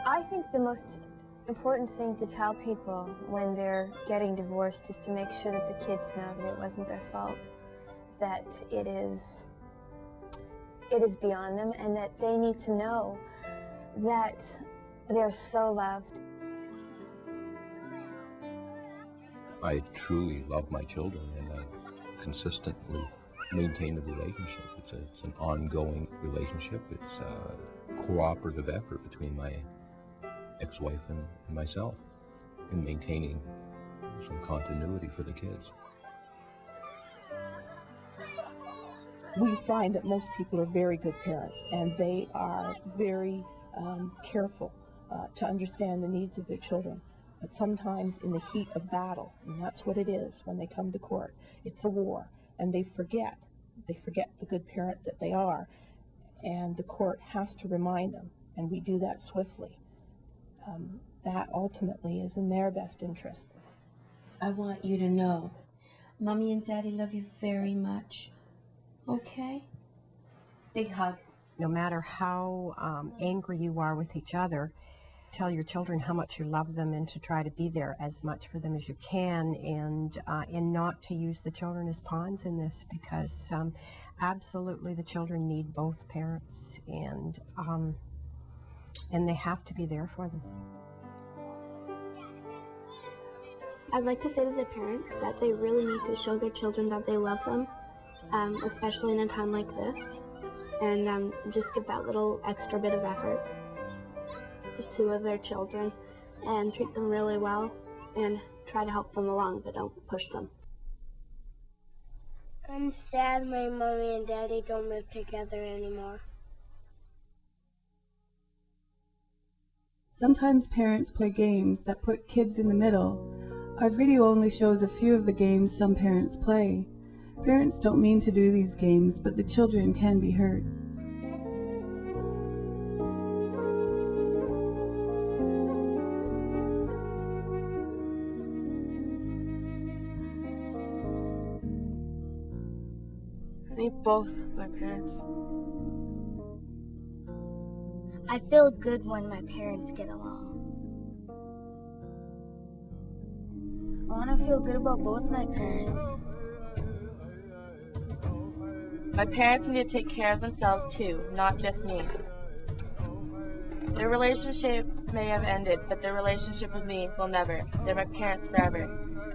I think the most important thing to tell people when they're getting divorced is to make sure that the kids know that it wasn't their fault, that it is beyond them, and that they need to know that they're so loved. I truly love my children, and I consistently maintain the relationship. It's an ongoing relationship. It's a cooperative effort between my ex-wife and myself in maintaining some continuity for the kids. We find that most people are very good parents, and they are very careful to understand the needs of their children. But sometimes in the heat of battle, and that's what it is when they come to court, it's a war, and they forget the good parent that they are, and the court has to remind them, and we do that swiftly. That ultimately is in their best interest. I want you to know, Mommy and Daddy love you very much. Okay? Big hug. No matter how angry you are with each other, tell your children how much you love them and to try to be there as much for them as you can, and not to use the children as pawns in this, because absolutely the children need both parents, and they have to be there for them. I'd like to say to the parents that they really need to show their children that they love them, especially in a time like this, and just give that little extra bit of effort to their children and treat them really well and try to help them along, but don't push them. I'm sad my mommy and daddy don't live together anymore. Sometimes parents play games that put kids in the middle. Our video only shows a few of the games some parents play. Parents don't mean to do these games, but the children can be hurt. I need both my parents. I feel good when my parents get along. I want to feel good about both my parents. My parents need to take care of themselves too, not just me. Their relationship may have ended, but their relationship with me will never. They're my parents forever.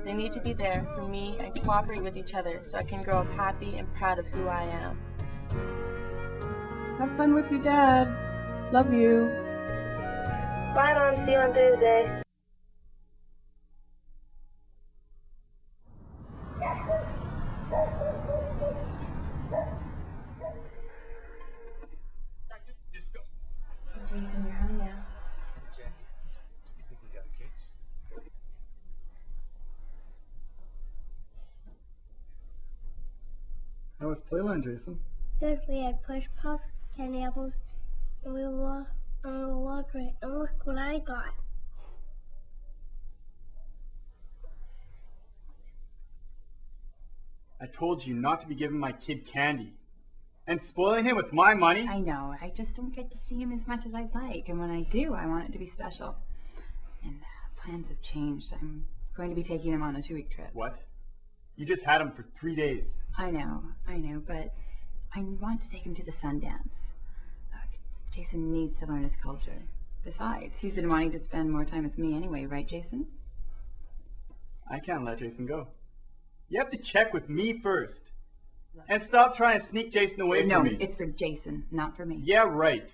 They need to be there for me and cooperate with each other so I can grow up happy and proud of who I am. Have fun with your dad. Love you. Bye, Mom. See you on Thursday. Jason, you're home now. How was Playland, Jason? Good. We had push puffs, candy apples, and we walked right. And look what I got. I told you not to be giving my kid candy. And spoiling him with my money? I know. I just don't get to see him as much as I'd like. And when I do, I want it to be special. And plans have changed. I'm going to be taking him on a 2-week trip. What? You just had him for 3 days. I know. But I want to take him to the Sundance. Jason needs to learn his culture. Besides, he's been wanting to spend more time with me anyway, right, Jason? I can't let Jason go. You have to check with me first. And stop trying to sneak Jason away from me. No, it's for Jason, not for me. Yeah, right.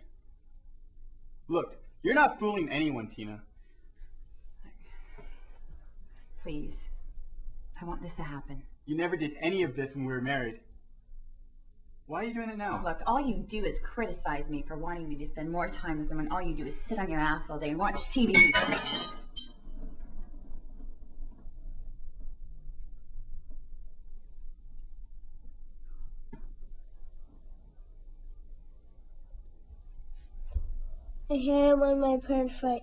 Look, you're not fooling anyone, Tina. Please. I want this to happen. You never did any of this when we were married. Why are you doing it now? Look, all you do is criticize me for wanting me to spend more time with him when all you do is sit on your ass all day and watch TV. I hate it when my parents fight.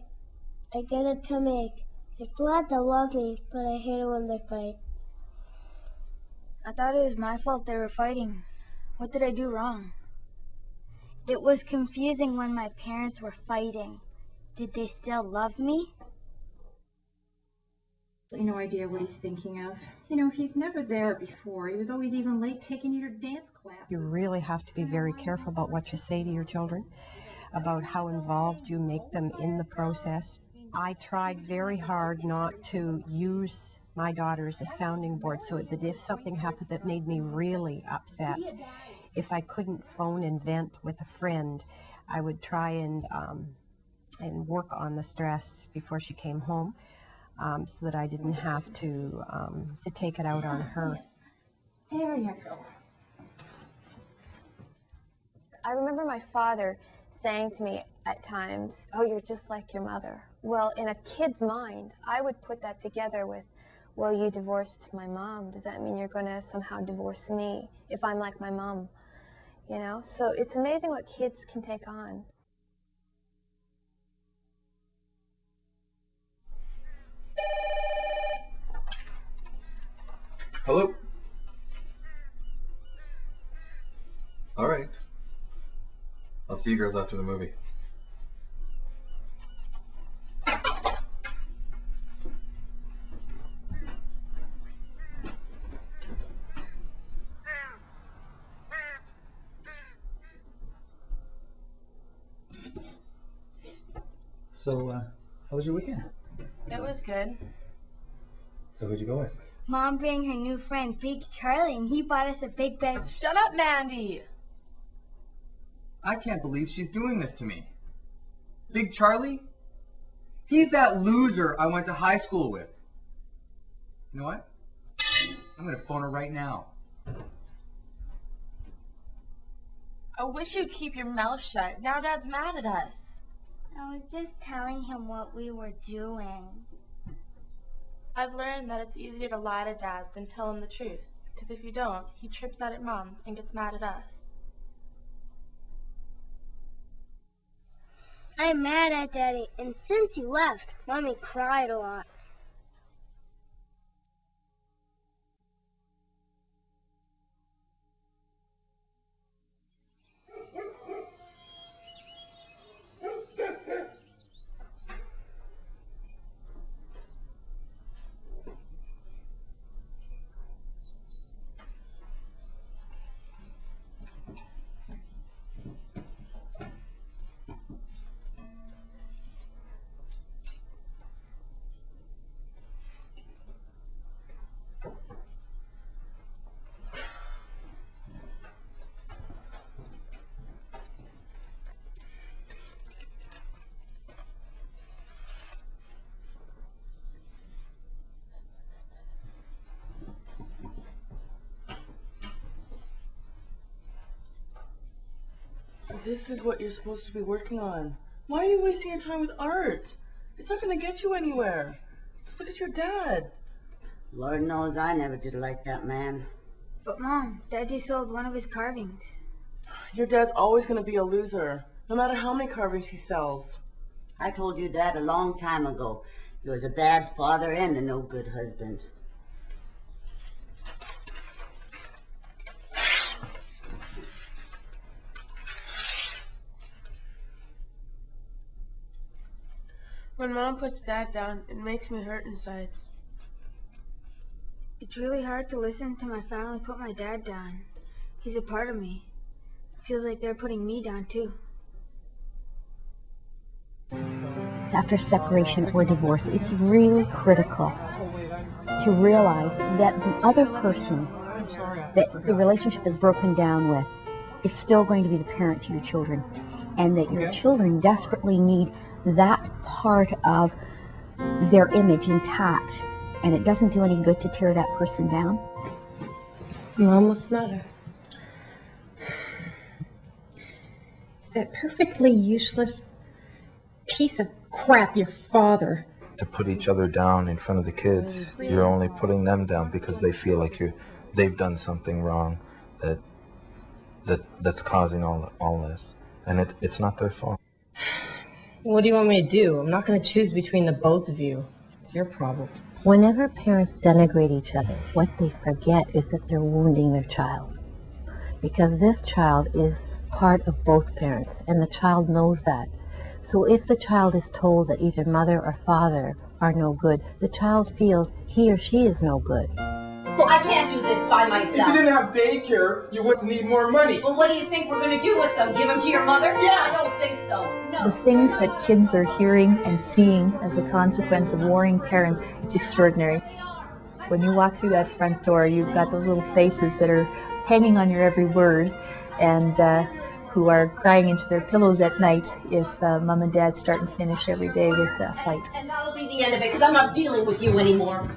I get a tummy ache. I'm glad they love me, but I hate it when they fight. I thought it was my fault they were fighting. What did I do wrong? It was confusing when my parents were fighting. Did they still love me? No idea what he's thinking of. You know, he's never there before. He was always even late taking you to dance class. You really have to be very careful about what you say to your children, about how involved you make them in the process. I tried very hard not to use my daughter as a sounding board, so that if something happened that made me really upset, if I couldn't phone and vent with a friend, I would try and work on the stress before she came home, so that I didn't have to take it out on her. There you go. I remember my father saying to me at times, "Oh, you're just like your mother." Well, in a kid's mind, I would put that together with, "Well, you divorced my mom. Does that mean you're going to somehow divorce me if I'm like my mom?" You know? So it's amazing what kids can take on. Hello? All right. I'll see you girls after the movie. So, how was your weekend? It was good. So who'd you go with? Mom bring her new friend, Big Charlie, and he bought us a big bag. Shut up, Mandy! I can't believe she's doing this to me. Big Charlie? He's that loser I went to high school with. You know what? I'm gonna phone her right now. I wish you'd keep your mouth shut. Now Dad's mad at us. I was just telling him what we were doing. I've learned that it's easier to lie to Dad than tell him the truth. Because if you don't, he trips out at Mom and gets mad at us. I'm mad at Daddy, and since he left, Mommy cried a lot. This is what you're supposed to be working on. Why are you wasting your time with art? It's not going to get you anywhere. Just look at your dad. Lord knows I never did like that man. But Mom, Daddy sold one of his carvings. Your dad's always going to be a loser, no matter how many carvings he sells. I told you that a long time ago. He was a bad father and a no good husband. When Mom puts Dad down, it makes me hurt inside. It's really hard to listen to my family put my dad down. He's a part of me. It feels like they're putting me down too. After separation or divorce, it's really critical to realize that the other person that the relationship is broken down with is still going to be the parent to your children, and that your children desperately need that part of their image intact, and it doesn't do any good to tear that person down. Mom, what's the matter? It's that perfectly useless piece of crap, your father. To put each other down in front of the kids, you're only putting them down because they feel like they've done something wrong that's causing all this, and it's not their fault. What do you want me to do? I'm not going to choose between the both of you. It's your problem. Whenever parents denigrate each other, what they forget is that they're wounding their child. Because this child is part of both parents, and the child knows that. So if the child is told that either mother or father are no good, the child feels he or she is no good. Well, I can't do this by myself. If you didn't have daycare, you wouldn't need more money. Well, what do you think we're going to do with them? Give them to your mother? Yeah, I don't think so. No. The things that kids are hearing and seeing as a consequence of warring parents, it's extraordinary. When you walk through that front door, you've got those little faces that are hanging on your every word and who are crying into their pillows at night if mom and dad start and finish every day with a fight. And that'll be the end of it, because I'm not dealing with you anymore.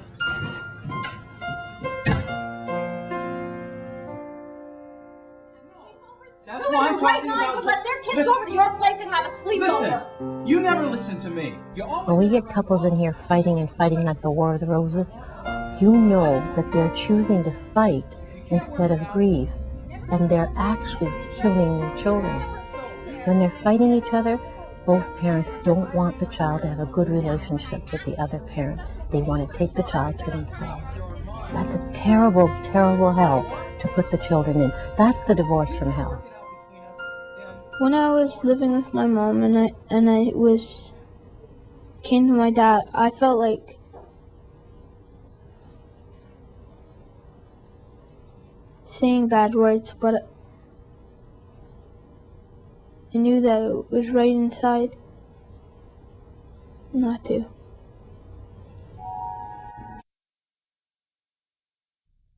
That's why I'm talking about. Let their kids go over to your place and have a sleepover. Listen, you never listen to me. You always. When we get couples in here fighting and fighting like the War of the Roses, you know that they're choosing to fight instead of grieve, and they're actually killing their children. When they're fighting each other, both parents don't want the child to have a good relationship with the other parent. They want to take the child to themselves. That's a terrible, terrible hell to put the children in. That's the divorce from hell. When I was living with my mom and I came to my dad, I felt like saying bad words, but I knew that it was right inside not to.